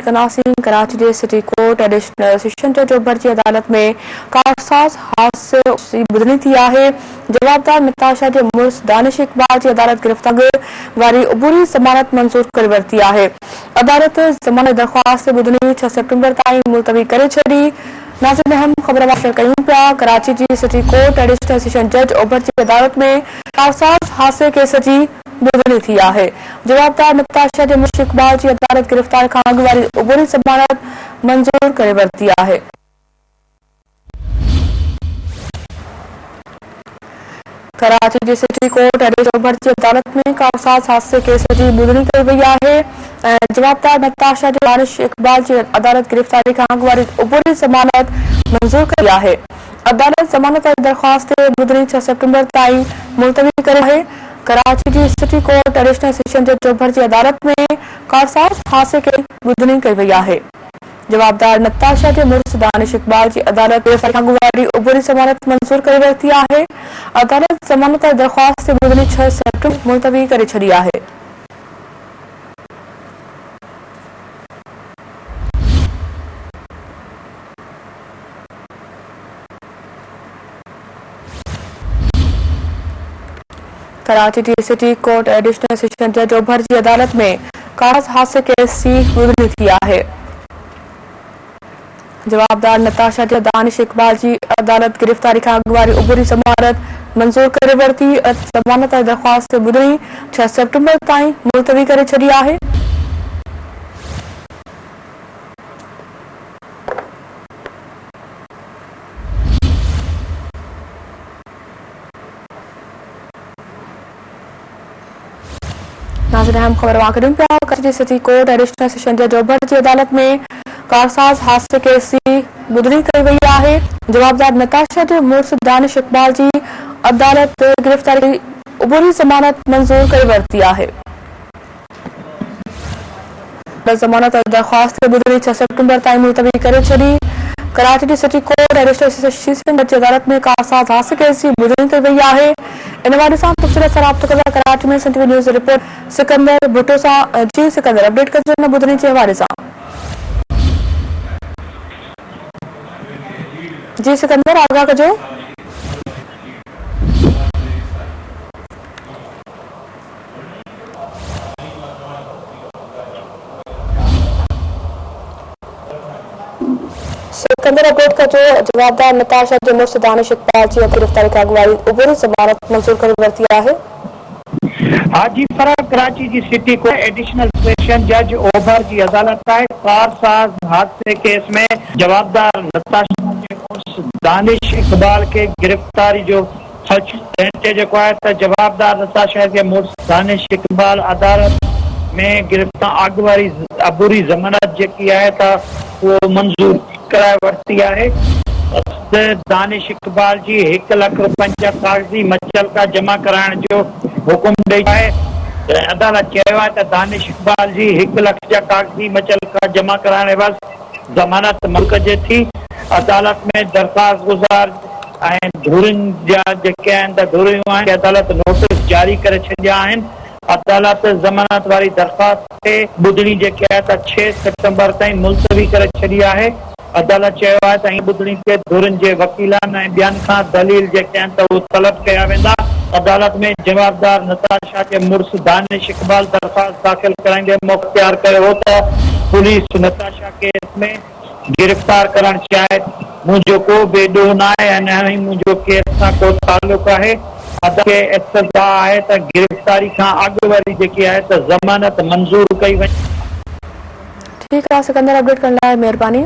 कंदासीं। कराची जे city court additional session जज ओभर जी अदालत में कारसाज़ हादसे जी ॿुधणी थी आहे। जवाबदार नताशा जे मुड़ुस दानिश इकबाल जी अदालत गिरफ़्तार वारी उबूरी ज़मानत मंज़ूर करे वरिती आहे। अदालत ज़मानत दरख़्वास्त ॿुधणी 6 सेप्टेम्बर ताईं मुलतवी करे छॾी। नाज़रीन, अहम ख़बर वाशर कयूं पिया। कराची जी सिटी कोर्ट एडिशनल सेशन जज ओभर जी अदालत में कारसाज़ हादसे केस जी ॿुधणी थी आहे। जवाबदार नताशा जे मुड़ुस इकबाल जी अदालत गिरफ़्तार खां अॻु वारी उबूरी ज़मानत मंज़ूर करे वरिती आहे। कराची जी सिटी कोर्ट एडिशनल ओभर जी अदालत में कारसाज़ हादसे केस जी ॿुधणी कई वई आहे। जवाबदार नताशा जे दानिश इकबाल जी अदालत गिरफ़्तारी खां अॻु वारी उबूरी ज़मानत मंज़ूर कई आहे। अदालत ज़मानत दरख़्वास्त ॿुधणी 6 सेप्टेम्बर ताईं मुलतवी करे आहे। कराची जी सिटी कोर्ट एडिशनल सेशन जज ओभर जी अदालत में कारसाज़ हादसे के ॿुधणी कई वई आहे। जवाबदार नताशा जे मुड़ुस दानिश इकबाल जी अदालत गिरफ़्तारी खां अॻु वारी उबूरी ज़मानत मंज़ूर करे वरिती आहे। अदालत ज़मानत दरख़्वास्त ॿुधणी 6 सेप्टेम्बर मुलतवी करे छॾी आहे। कराची जी सिटी कोर्ट एडिशनल सेशन जज ओभर जी अदालत में कारसाज़ हादसे केस जी ॿुधणी थी आहे। जवाबदार नताशा जे दानिश इकबाल जी अदालत गिरफ़्तारी खां अॻु वारी उबूरी ज़मानत मंज़ूर करे वरिती। ज़मानत दरख़्वास्त ॿुधणी 6 सेप्टेम्बर ताईं मुलतवी करे छॾी आहे। नाज़रीन, अहम ख़बर वाकई पिया। Karachi city court additional session जज ओभर जी अदालत में कारसाज़ हादसे केस जी ॿुधणी कई वई आहे। जवाबदार नताशा जे मुड़ुस दानिश इकबाल जी अदालत गिरफ़्तारी उबूरी ज़मानत मंज़ूर करे वरिती आहे। ज़मानत दरख़्वास्त ॿुधणी 6 सेप्टेम्बर ताईं मुलतवी करे छॾी। कराची जी सिटी कोर्ट एडिशनल सेशन जज अदालत में कारसाज़ हादसे केस जी ॿुधणी कई वई आहे। इन वारे सां तफ़सील सां राब्तो कंदा कराची में Sun TV news report Sikandar Bhutto सां। जी सिकंदर, अपडेट कजो न ॿुधणी जे हवाले सां। जी सिकंदर, आगाह कजो। सिकंदर, अपडेट कजो। जवाबदार नताशा जे मुड़ुस दानिश इकबाल जी गिरफ़्तारी खां अॻु वारी उबूरी ज़मानत मंज़ूर करे वरिती आहे। हाजी फराग कराची जी सिटी को एडिशनल सेशन जज ओभर जी अदालत है। कारसाज़ हादसे केस में जवाबदार नताशा के मुड़ुस दानिश इकबाल के गिरफ्तारी जो जवाबदार नताशा के मुड़ुस दानिश इकबाल अदालत में गिरफ्तार अॻु वारी अबूरी ज़मानत जेकी आहे त वो मंज़ूर कराए वरिती आहे। दानिश इकबाल जी 1 लाख रुपयनि जा कागज़ी मचलका जमा कराइण जो हुकुम ॾेई आहे। अदालत चयो आहे त दानिश इकबाल जी 1 लाख जा कागज़ी मचलका जमा कराइण एवज़ ज़मानत मुल्क जे थी। अदालत में दरख़्वास्त गुज़ार ऐं धूरिन जा जेके आहिनि त धूरियूं आहिनि, अदालत नोटिस जारी करे छॾिया आहिनि। अदालत ज़मानत वारी दरख़्वास्त ते ॿुधणी जेके आहे त 6 सेप्टेम्बर ताईं मुलतवी करे छॾी आहे। अदालत चयो आहे त इन ॿुधणी ते धुरिन जे वकीलनि ऐं ॿियनि खां दलील जेके आहिनि त उहे तलब कया वेंदा। अदालत में जवाबदार नताशा जे मुड़ुस दानिश इकबाल दरख़्वास्त दाख़िल कराईंदे मुख़्तियार कयो हो त पुलिस नताशा केस में गिरफ़्तार करणु चाहे। मुंहिंजो को बि ॾोह न आहे ऐं न ई मुंहिंजो केस सां को तालुक़ आहे। अदालत खे इस्तदा आहे त गिरफ़्तारी खां अॻु वारी जेकी आहे त ज़मानत मंज़ूर कई वञे। ठीकु आहे सिकंदर, अपडेट करण लाइ महिरबानी।